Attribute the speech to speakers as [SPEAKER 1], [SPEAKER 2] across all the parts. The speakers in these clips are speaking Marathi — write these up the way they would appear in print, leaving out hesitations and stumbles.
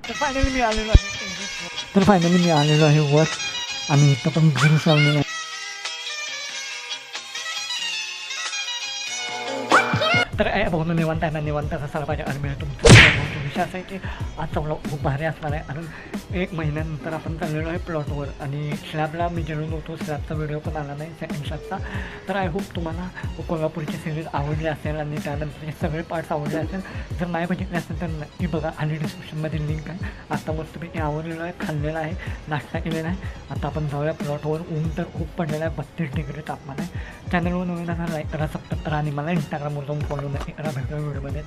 [SPEAKER 1] तर फायनली मी आलेलो आहे वर आणि इथं पण ग्रिल्स लावलेलं आहे. तर बघून निवांत आहे ना, निवांत असायला पाहिजे. आणि मी तुमचा विषय असा आहे की आजचा व्लॉग खूप भारी असणार आहे. आणि 1 महिन्यानंतर आपण चाललेलो आहे प्लॉटवर आणि स्लॅबला मी गेलो नव्हतो. स्लॅबचा व्हिडिओ पण आला नाही सेकंड स्लॅबचा. तर आय होप तुम्हाला कोल्हापूरची सिरीज आवडली असेल आणि त्यानंतर सगळे पार्ट्स आवडले असेल. जर नाही बघितले असेल तर नक्की बघा, खाली डिस्क्रिप्शनमध्ये लिंक आहे. आता मस्तपैकी आवडलेलं आहे, खाल्लेलं आहे, नाश्ता केलेला आहे. आता आपण जाऊया प्लॉटवर. ऊन तर खूप पडलेलं आहे, 32 डिग्री तापमान आहे. चॅनलवर नवीन असा लाईक करा, सबस्क्राईब करा आणि मला इंस्टाग्रामवर जाऊन फॉलो नक्की करा. भेटूया व्हिडिओमध्ये.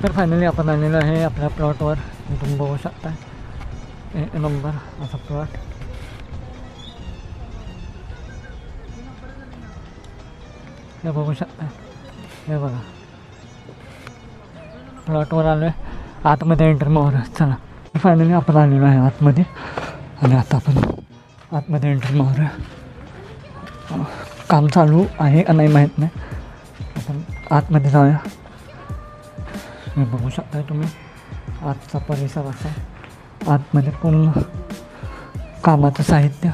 [SPEAKER 1] तर फायनली आपण आलेलो आहे आपल्या प्लॉटवर. तुम्ही बघू शकता 1 नंबर असा प्लॉट. हे बघू शकता, हे बघा प्लॉटवर आलो आहे. आतमध्ये एंटर मारू. चला फायनली आपण आलेलो आहे आतमध्ये आणि आता आपण आतमध्ये एंटर मारूया. काम चालू आहे का नाही माहीत नाही. आपण आतमध्ये जाऊया. हे बघू शकता तुम्ही आजचा परिसर असा आहे. आतमध्ये पूर्ण कामाचं साहित्य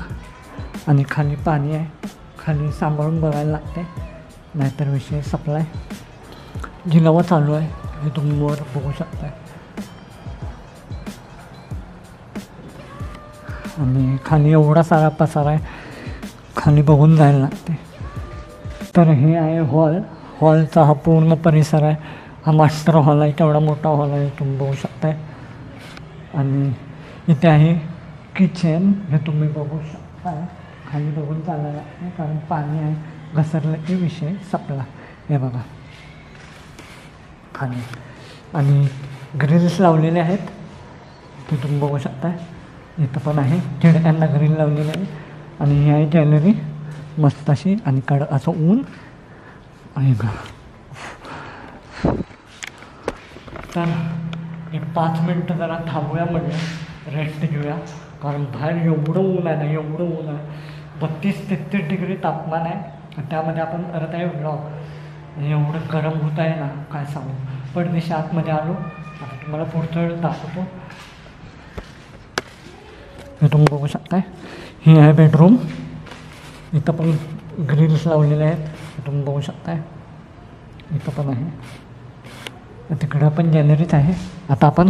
[SPEAKER 1] आणि खाली पाणी आहे. खाली सांभाळून बघायला लागते, नाहीतर विषय सप्लाय जिलावा चालू आहे. हे तुम्ही वर बघू शकता. आणि खाली एवढा सारा पसारा आहे, खाली बघून जायला लागते. तर हे आहे हॉल. हॉलचा हा पूर्ण परिसर आहे. हा मास्टर हॉल आहे, केवढा मोठा हॉल आहे तुम्ही बघू शकताय. आणि इथे आहे किचन. हे तुम्ही बघू शकताय. खाली बघून चालायला लागते कारण पाणी आहे, घसरलं की विषय संपला. हे बघा खाली. आणि ग्रिल्स लावलेले आहेत ते तुम्ही बघू शकताय. इथं पण आहे, खिडक्यांना ग्रिल लावलेले आहे. आणि ही आहे गॅलरी मस्त अशी आणि कडक असं ऊन आहे का. तर एक 5 मिनटं जरा थांबूया, म्हणजे रेस्ट घेऊया. कारण बाहेर एवढं ऊन आहे ना, एवढं ऊन आहे. 32-33 डिग्री तापमान आहे. आणि त्यामध्ये आपण करत आहे व्लॉग. एवढं गरम होत आहे ना, काय सांगू. पडदेशी आतमध्ये आलो. आता तुम्हाला पुढचं दाखवतो. हे तुम्ही बघू शकताय. ही आहे बेडरूम. इथं पण ग्रिल्स लावलेले आहेत. तुम्ही बघू शकताय. इथं पण आहे. तिकडं पण गॅलरीच आहे. आता आपण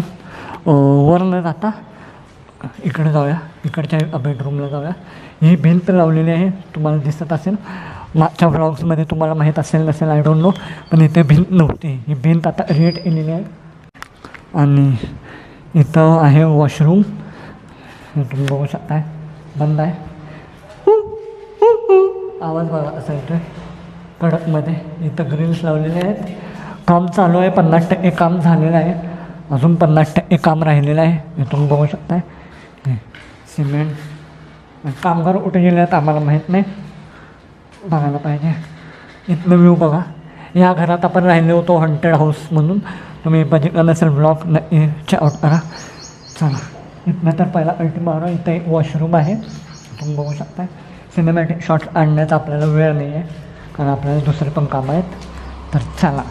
[SPEAKER 1] वर न जाता इकडे जाऊया, इकडच्या बेडरूमला जाऊया. ही भिंत लावलेली आहे, तुम्हाला दिसत असेल. मागच्या व्लॉग्समध्ये तुम्हाला माहीत असेल नसेल, आय डोंट नो. पण इथे भिंत नव्हती. ही भिंत आता रेट केलेली आहे. आणि इथं आहे वॉशरूम. तुम्ही बघू शकताय, बंद आहे. आवाज बघा असा इथे कडकमध्ये. इथं ग्रिल्स लावलेले आहेत. काम चालू आहे, 50% काम झालेलं आहे. अजून 50% काम राहिलेलं आहे. हे तुम्ही बघू शकताय. सिमेंट. कामगार कुठे गेले आहेत आम्हाला माहीत नाही, बघायला पाहिजे. इथलं व्ह्यू बघा. या घरात आपण राहिलो होतो हॉन्टेड हाऊस म्हणून. तुम्ही बघितलं नसेल ब्लॉग नक्की चेकआउट करा. चला इथनं तर पहिला अल्टी मारा. इथं एक वॉशरूम आहे, तुम्ही बघू शकता. सिनेमॅटिक शॉट्स आणण्याचा आपल्याला वेळ नाही आहे कारण आपल्याला दुसरे पण कामं आहेत. तर चला.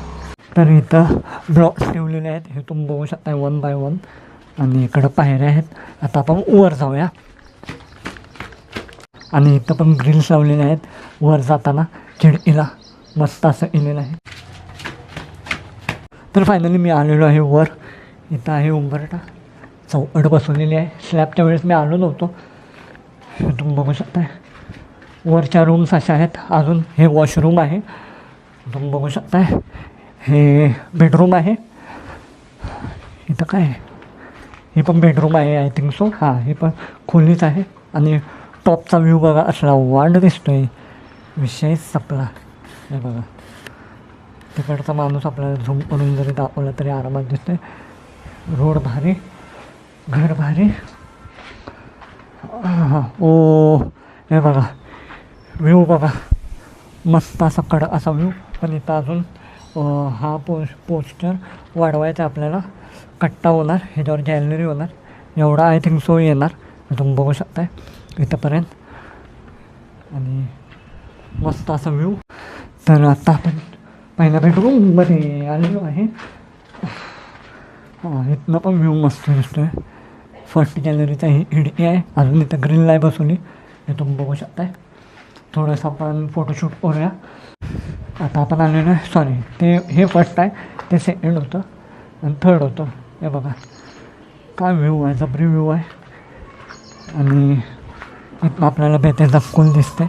[SPEAKER 1] तर इथं ब्लॉक्स ठेवलेले आहेत, हे तुम्ही बघू शकता 1 बाय 1. आणि इकडं पायऱ्या आहेत. आता आपण वर जाऊया. आणि इथं पण ग्रिल्स लावलेले आहेत. वर जाताना खिडकीला मस्त असं केलेलं आहे. तर फायनली मी आलेलो आहे वर. इथं आहे उंबरठा, चौकट बसवलेली आहे. स्लॅबच्या वेळेस मी आलो नव्हतो. तुम्ही बघू शकता. वरच्या रूम्स अशा आहेत. अजून हे वॉशरूम आहे, तुम्ही बघू शकता. हे बेडरूम आहे. इथं काय आहे, हे पण बेडरूम आहे आय थिंक सो. हां, हे पण खोलीच आहे. आणि टॉपचा व्ह्यू बघा, असला वांड दिसतो आहे, विषय संपला. हे बघा तिकडचा माणूस आपल्याला झूम करून जरी दाखवला तरी आरामात दिसतो आहे. रोड भारी, घर भारी. हां ओ, हे बघा व्ह्यू बघा, मस्त असा कडक असा व्ह्यू. पण इथं अजून हा पोस्टर वाढवायचा आपल्याला. कट्टा होणार, ह्याच्यावर गॅलरी होणार. एवढा आय थिंक सो येणार, तुम्ही बघू शकताय इथंपर्यंत. आणि मस्त असा व्ह्यू. तर आता आपण पहिल्या बेडरूममध्ये आलेलो आहे. हां, इथनं पण व्ह्यू मस्त दिसतो आहे. फर्स्ट गॅलरीचा ही खिडकी आहे. अजून इथं ग्रिल आहे बसवली, हे तुम्ही बघू शकताय. थोडंसं आपण फोटोशूट करूया. आता आपण आलेलो आहे, सॉरी ते हे फर्स्ट आहे, ते सेकंड होतं आणि थर्ड होतं. हे बघा काय व्ह्यू आहे, जबरी व्ह्यू आहे. आणि इथं आपल्याला बेतेचा स्कूल दिसते.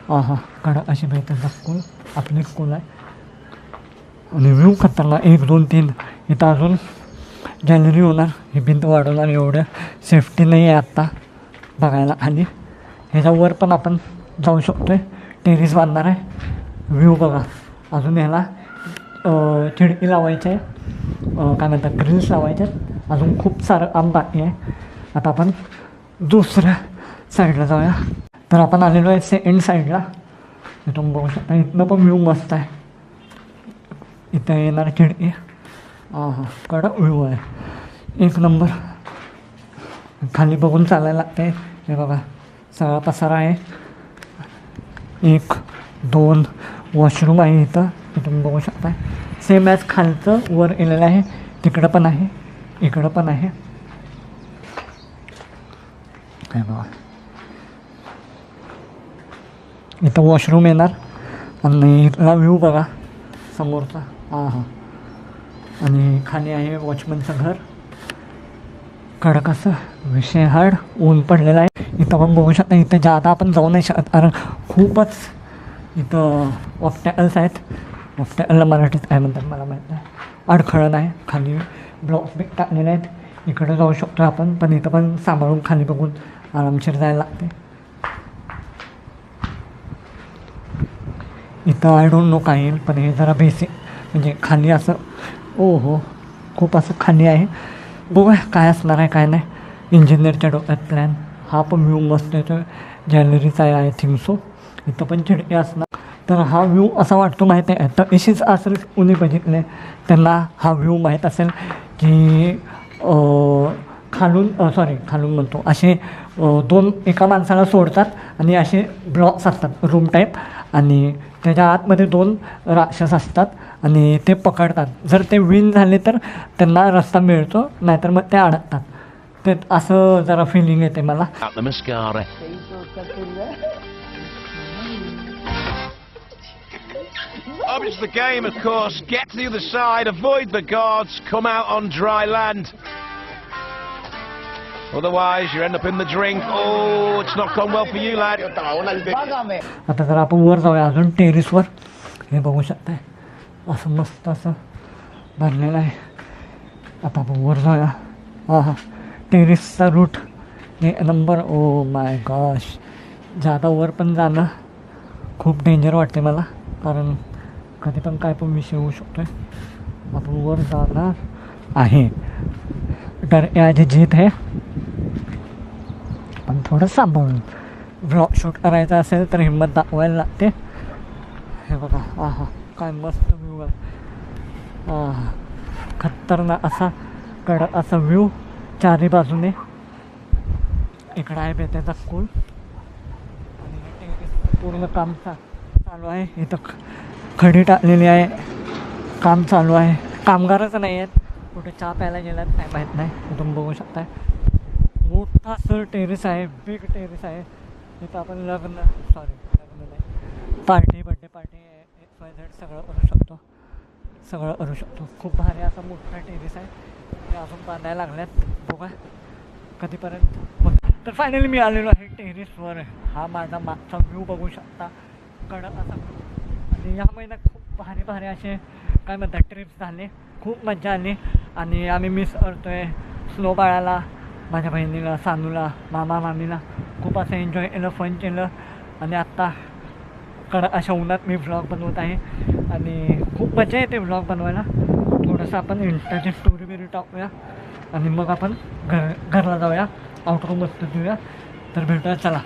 [SPEAKER 1] हा कडक अशी बेतेचा स्कूल आपली स्कूल आहे. आणि व्ह्यू खतरनाक 1 2 3. इथं अजून गॅलरी होणार, ही भिंत वाढवणार. एवढं सेफ्टी नाही आहे आत्ता बघायला. आणि ह्याच्यावर पण आपण जाऊ शकतो आहे, टेरेस बांधणार आहे. व्ह्यू बघा. अजून ह्याला खिडकी लावायची आहे, काय म्हणतात ग्रिल्स लावायचे आहेत. अजून खूप सारं काम बाकी आहे. आता आपण दुसऱ्या साईडला जाऊया. तर आपण आलेलो आहे सेकंड साईडला. इथून बघू शकता, इथनं पण व्ह्यू मस्त आहे. इथं येणार खिडकी. हां कडक व्ह्यू आहे, 1 नंबर. खाली बघून चालायला लागते. हे बघा सगळा पसारा आहे. 1 2 वॉशरूम आहे इथं, इथून बघू शकता. सेम ॲज खालचं वर केलेलं आहे, तिकडं पण आहे, इकडं पण आहे. काय बघा इथं वॉशरूम येणार. आणि इथला व्ह्यू बघा समोरचा. हां आणि खाली आहे वॉचमनचं घर. कडक असं विषय हार्ड, ऊन पडलेला आहे. इथं पण बघू शकता. इथं जादा आपण जाऊ नाही शकत, कारण खूपच इथं ऑब्स्टॅकल्स आहेत. ऑब्स्टॅकलला मराठीत काय म्हणतात मला माहीत नाही. अडखळण आहे, खाली ब्लॉक्स बी टाकलेले आहेत. इकडं जाऊ शकतो आपण, पण इथं पण सांभाळून खाली बघून आरामशीर जायला लागते. इथं आय डोंट नो काय येईल, पण हे जरा बेसिक म्हणजे खाली असं हो खूप असं खाली आहे. बघूया काय असणार आहे काय नाही. इंजिनियरच्या डोक्यात प्लॅन. हा पण व्ह्यू मस्त येतो, गॅलरीचा आहे आय थिंक सो. इथं पण खिडकी असणार. तर हा व्ह्यू असा वाटतो माहीत आहे, तर अशीच असेल कोणी बघितले त्यांना हा व्ह्यू माहीत असेल की खालून म्हणतो असे 2 एका माणसाला सोडतात आणि असे ब्लॉक्स असतात रूम टाईप. आणि त्याच्या आतमध्ये 2 राक्षस असतात आणि ते पकडतात. जर ते विन झाले तर त्यांना रस्ता मिळतो, नाहीतर मग ते अडकतात. ते असं जरा फिलिंग येते मला.
[SPEAKER 2] Object the game, of course. Get to the other side, avoid the guards, come out on dry land. Otherwise, you end up in the drink. Oh, it's not gone well for you, lad.
[SPEAKER 1] आता जर आपण वर जाऊया अजून टेरेसवर. हे बघू शकताय असं मस्त असं भरलेलं आहे. आता आपण वर जाऊया. हां टेरेसचा route 1 number. Oh my gosh, जादा वर पण जाणं खूप डेंजर वाटते मला, कारण कधी पण काय पण विषय होऊ शकतो आहे. आपण वर जाणार आहे, डर याची जीत आहे. पण थोडं सांभाळून ब्लॉग शूट करायचा असेल तर हिंमत दाखवायला लागते. हे बघा काय मस्त व्ह्यू आहे. खतरनाक असा कडक असा व्ह्यू चारी बाजूने. इकडं आहे बेत्याचा स्कूल आणि पूर्ण काम चालू आहे. इथं खडी टाकलेली आहे, काम चालू आहे. कामगारच नाही आहेत, कुठे चहा प्यायला गेलात काय माहीत नाही. तुम्ही बघू शकताय मोठा सर टेरेस आहे, बिग टेरेस आहे. इथं आपण लग्न नाही पार्टी, बड्डे पार्टी, XYZ सगळं करू शकतो. खूप भारी असा मोठा टेरेस आहे. ते अजून बांधायला लागल्यात, बघा कधीपर्यंत. तर फायनली मी आलेलो आहे टेरेसवर. हा माझा मागचा व्ह्यू बघू शकता, कडक असा व्ह्यू. आणि या महिन्यात खूप भारी असे काय म्हणतात ट्रिप्स झाले, खूप मजा आली. आणि आम्ही मिस करतो आहे स्नो बाळाला, माझ्या बहिणीला, सानूला, मामा मामीला. खूप असं एन्जॉय केलं, फन केलं. आणि आत्ता कडक अशा उन्हात मी व्लॉग बनवत आहे आणि खूप मजा येते व्लॉग बनवायला. थोडंसं आपण इंस्टाची स्टोरी बिरी टाकूया आणि मग आपण घरला जाऊया, आउटरो मस्त देऊया. तर भेटूया, चला.